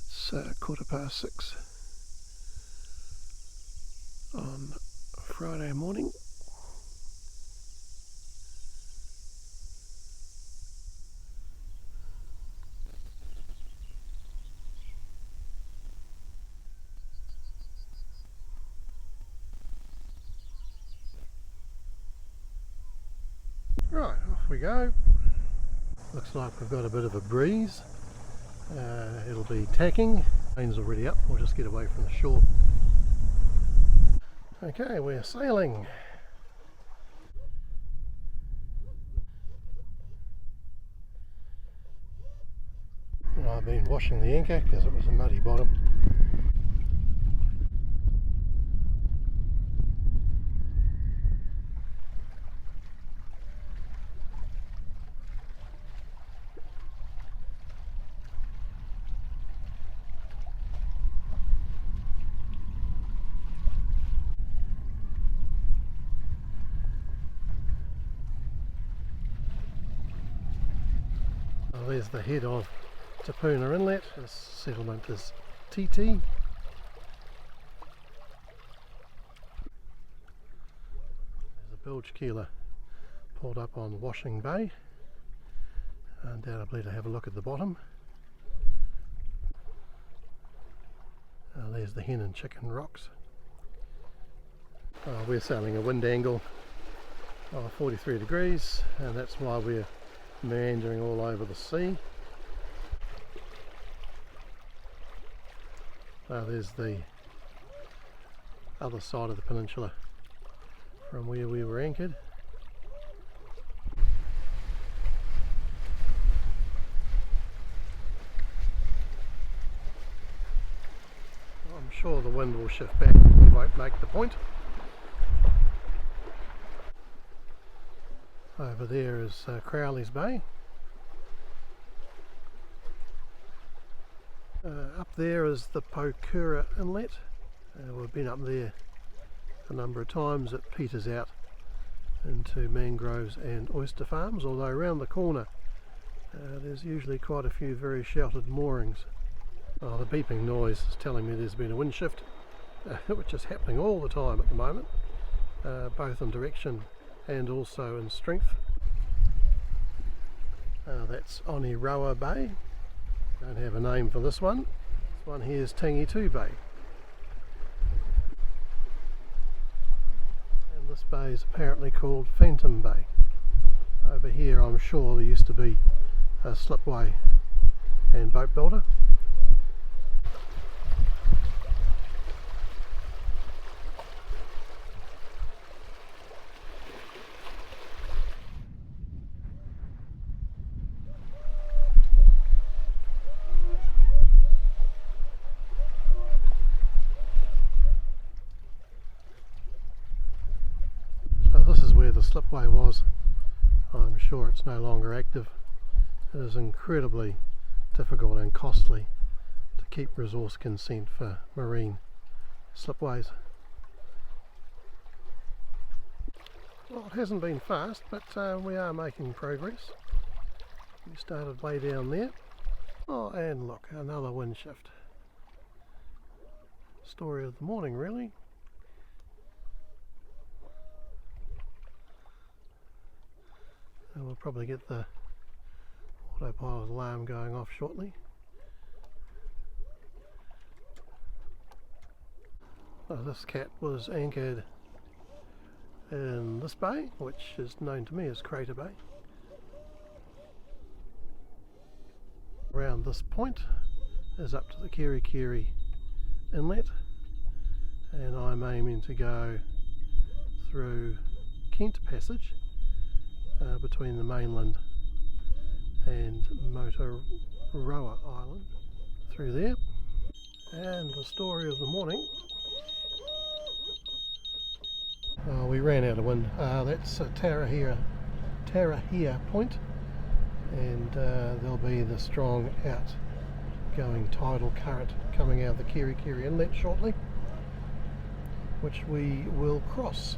It's 6:15 on Friday morning. Right, off we go. Looks like we've got a bit of a breeze. It'll be tacking. Rain's already up, we'll just get away from the shore. Okay, we're sailing. Well, I've been washing the anchor because it was a muddy bottom. There's the head of Te Puna Inlet. This settlement is TT. There's a bilge keeler pulled up on Washing Bay, undoubtedly to have a look at the bottom. There's the hen and chicken rocks. We're sailing a wind angle of 43 degrees, and that's why we're meandering all over the sea. There's the other side of the peninsula from where we were anchored. I'm sure the wind will shift back, we won't make the point. Over there is Crowley's Bay. Up there is the Moturoa Inlet. We've been up there a number of times. It peters out into mangroves and oyster farms, although around the corner there's usually quite a few very sheltered moorings. The beeping noise is telling me there's been a wind shift, which is happening all the time at the moment, both in direction and also in strength. That's Moturoa Bay. Don't have a name for this one. This one here is Tangitoo Bay. And this bay is apparently called Phantom Bay. Over here I'm sure there used to be a slipway and boat builder. This is where the slipway was. I'm sure it's no longer active. It is incredibly difficult and costly to keep resource consent for marine slipways. Well, it hasn't been fast, but we are making progress. We started way down there. Oh, and look, another wind shift. Story of the morning, really. And we'll probably get the autopilot alarm going off shortly. This cat was anchored in this bay, which is known to me as Crater Bay. Around this point is up to the Kiri Inlet, and I'm aiming to go through Kent Passage between the mainland and Moturoa Island, through there. And the story of the morning, we ran out of wind. That's Paihia Point, and there'll be the strong outgoing tidal current coming out of the Kiri Inlet shortly, which we will cross.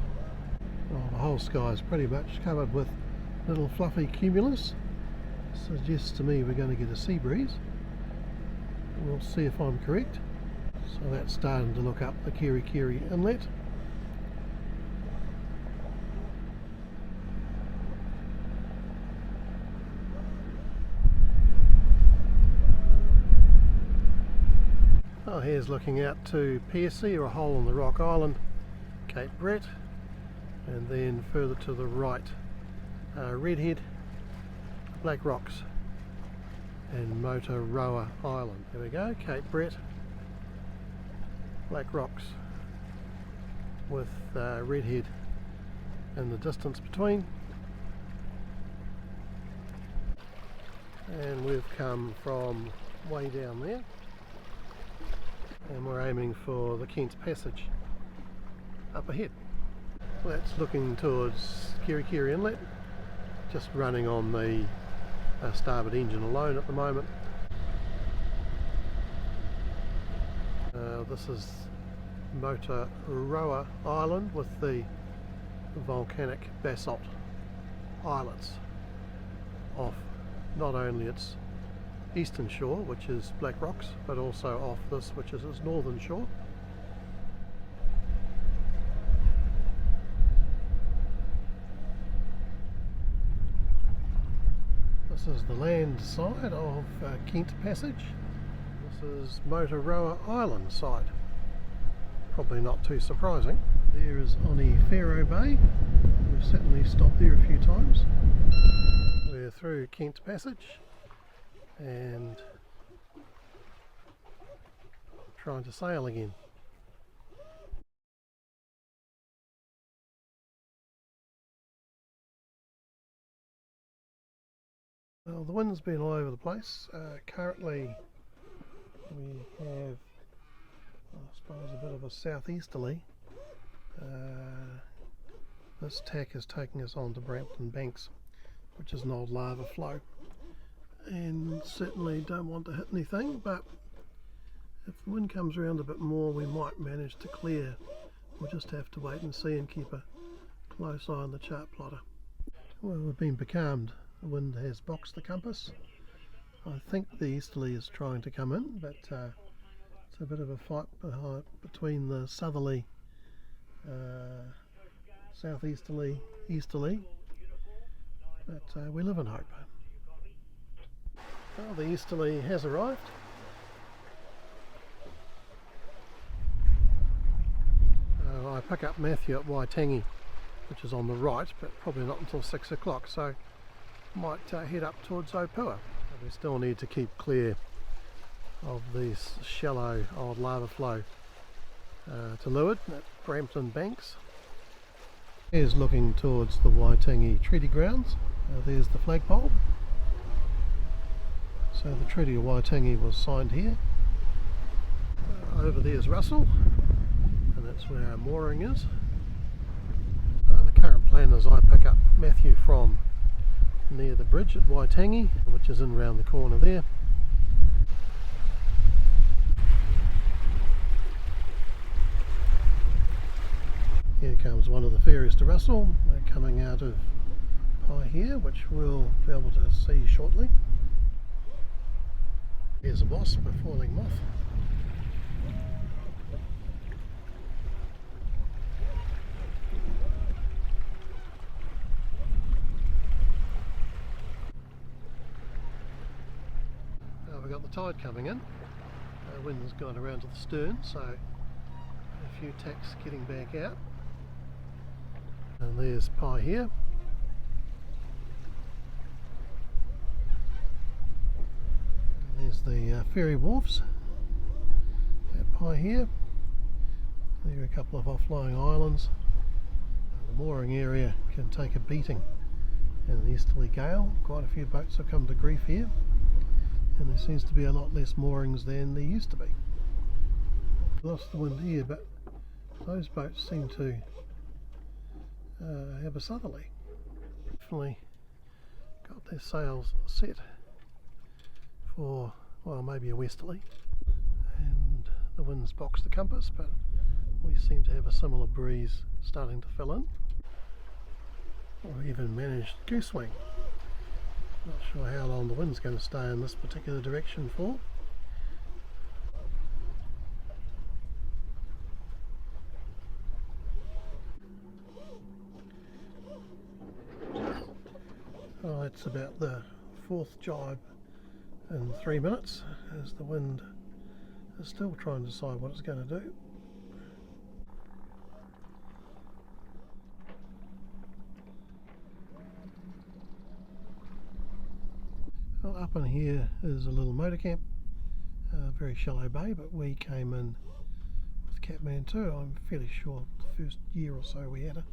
The whole sky is pretty much covered with little fluffy cumulus. Suggests to me we're going to get a sea breeze. We'll see if I'm correct. So that's starting to look up the Kiri Inlet. Oh, here's looking out to Paihia, or a hole in the rock island, Cape Brett, and then further to the right, Redhead, Black Rocks, and Moturoa Island. There we go, Cape Brett, Black Rocks, with Redhead in the distance between. And we've come from way down there, and we're aiming for the Kent's Passage up ahead. That's looking towards Kiri Inlet, just running on the starboard engine alone at the moment. This is Moturoa Island with the volcanic basalt islets off not only its eastern shore, which is Black Rocks, but also off this, which is its northern shore. This is the land side of Kent Passage. This is Moturoa Island side. Probably not too surprising. There is Onefero Bay. We've certainly stopped there a few times. We're through Kent Passage and trying to sail again. Well, the wind's been all over the place. Currently we have, I suppose, a bit of a southeasterly. This tack is taking us on to Brampton Banks, which is an old lava flow, and certainly don't want to hit anything, but if the wind comes around a bit more we might manage to clear. We'll just have to wait and see and keep a close eye on the chart plotter. Well, we've been becalmed. The wind has boxed the compass. I think the easterly is trying to come in, but it's a bit of a fight between the southerly, southeasterly, easterly, but we live in hope. Well, the easterly has arrived. I pick up Matthew at Waitangi, which is on the right, but probably not until 6 o'clock, so might head up towards Opua. We still need to keep clear of this shallow old lava flow to leeward at Brampton Banks. Here's looking towards the Waitangi Treaty Grounds. There's the flagpole. So the Treaty of Waitangi was signed here. Over there's Russell, and that's where our mooring is. The current plan is I pick up Matthew from near the bridge at Waitangi, which is in round the corner there. Here comes one of the ferries to Russell. They're coming out of Paihia, which we'll be able to see shortly. Here's a wasp, a falling moth. We've got the tide coming in. Wind's gone around to the stern, so a few tacks getting back out. And there's Paihia. There's the ferry wharves at Paihia. There are a couple of off-lying islands. The mooring area can take a beating in an easterly gale. Quite a few boats have come to grief here, and there seems to be a lot less moorings than there used to be. Lost the wind here, but those boats seem to have a southerly. Definitely got their sails set for, well, maybe a westerly, and the wind's boxed the compass, but we seem to have a similar breeze starting to fill in. Or even managed goose wing. Not sure how long the wind's going to stay in this particular direction for. That's about the fourth jibe in 3 minutes, as the wind is still trying to decide what it's going to do. Well, up in here is a little motor camp, very shallow bay, but we came in with CATMANTOO. I'm fairly sure the first year or so we had it,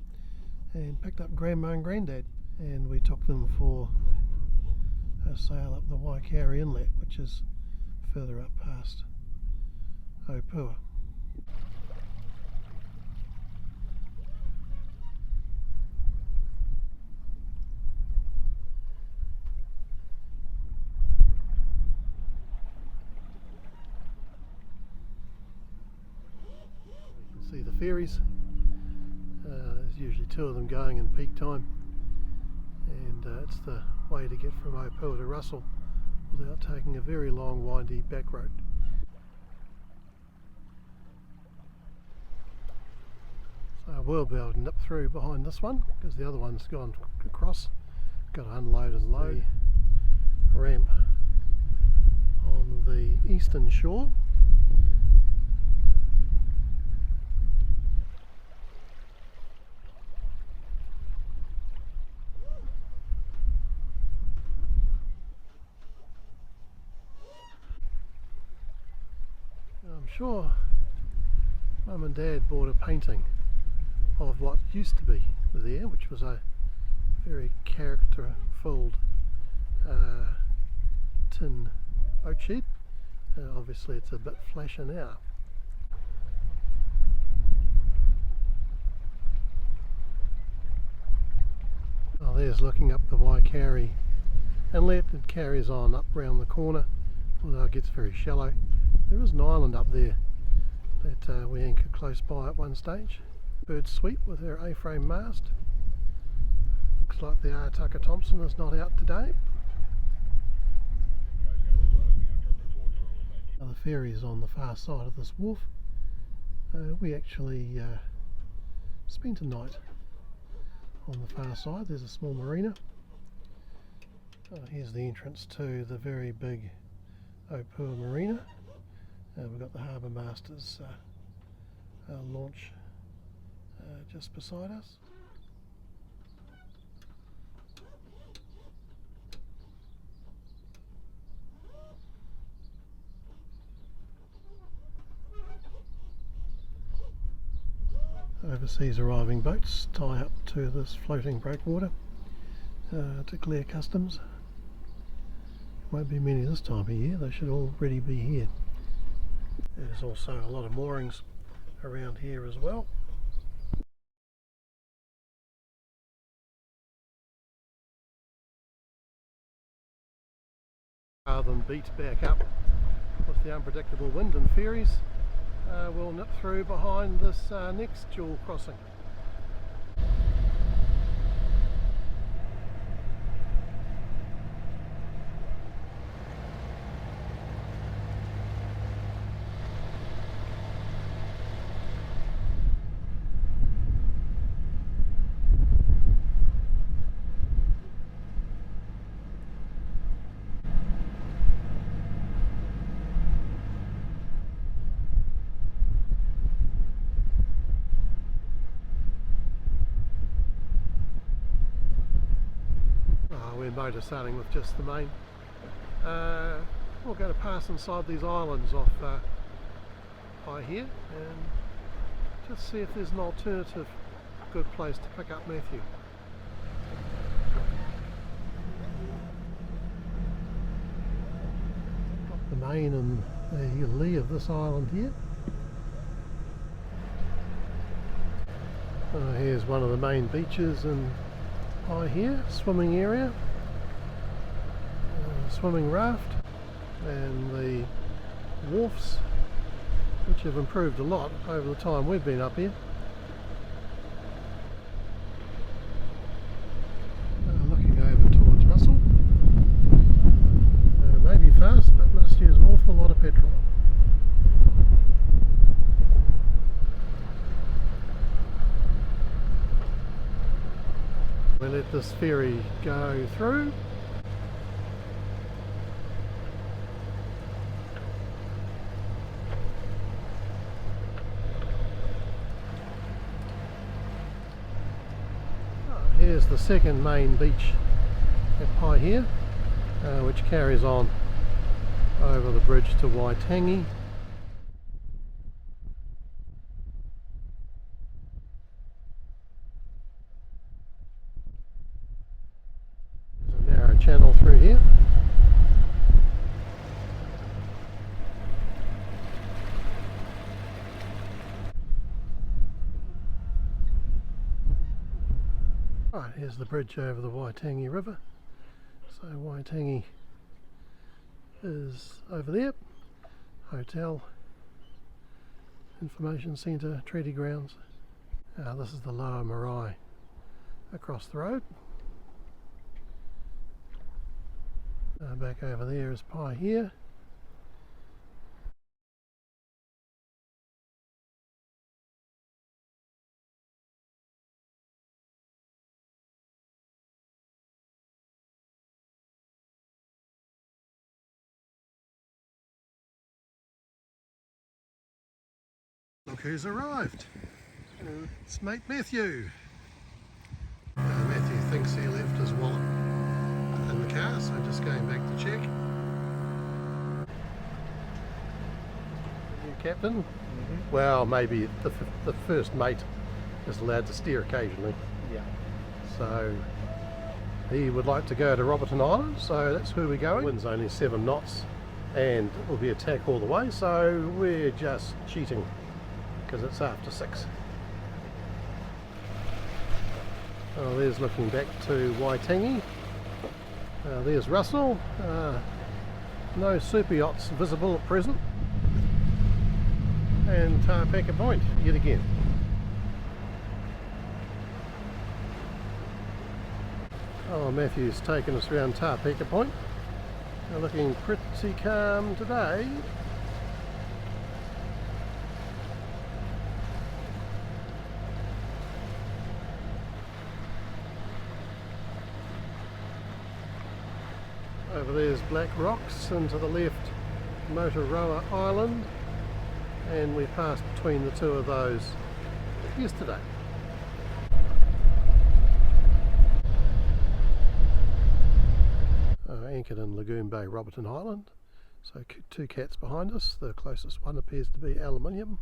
and picked up Grandma and Granddad, and we took them for a sail up the Waitangi Inlet, which is further up past Opua. See the ferries. There's usually two of them going in peak time, and it's the way to get from Opua to Russell without taking a very long windy back road. So I will be able to nip through behind this one because the other one's gone across. Got to unload and load the ramp on the eastern shore. I'm sure Mum and Dad bought a painting of what used to be there, which was a very character-filled tin boat shed. Obviously it's a bit flasher now. Oh, there's looking up the Waitangi Inlet. It carries on up round the corner, although it gets very shallow. There is an island up there that we anchored close by at one stage. Bird Sweet with her A-frame mast. Looks like the Tucker Thompson is not out today. Now the ferry is on the far side of this wharf. We actually spent a night on the far side. There's a small marina. Here's the entrance to the very big Opua marina. We've got the Harbour Masters launch just beside us. Overseas arriving boats tie up to this floating breakwater to clear customs. Won't be many this time of year, they should already be here. There's also a lot of moorings around here as well. Rather than beat back up with the unpredictable wind and ferries, we'll nip through behind this next dual crossing. We're motor sailing with just the main. We'll go to pass inside these islands off Paihia and just see if there's an alternative good place to pick up Matthew. Got the main and the lee of this island here. Here's one of the main beaches in Paihia, swimming area. Swimming raft, and the wharfs, which have improved a lot over the time we've been up here. Looking over towards Russell. Maybe fast, but must use an awful lot of petrol. We're led let this ferry go through. Here's the second main beach at Paihia, which carries on over the bridge to Waitangi. There's a narrow channel through here. Right, here's the bridge over the Waitangi River. So Waitangi is over there. Hotel, Information Centre, Treaty Grounds. This is the Lower Marae across the road. Back over there is Paihia. Look who's arrived. It's mate Matthew. Matthew thinks he left his wallet in the car, so just going back to check. New captain? Well, maybe the first mate is allowed to steer occasionally. Yeah. So he would like to go to Roberton Island, so that's where we're going. Wind's only 7 knots and it will be a tack all the way, so we're just cheating because it's after 6. Oh, there's looking back to Waitangi. There's Russell. No super yachts visible at present. And Tapeka Point yet again. Oh, Matthew's taken us around Tapeka Point. They're looking pretty calm today. Over there's Black Rocks, and to the left Moturoa Island, and we passed between the two of those yesterday. Anchored in Lagoon Bay, Roberton Island, so 2 cats behind us. The closest one appears to be aluminium.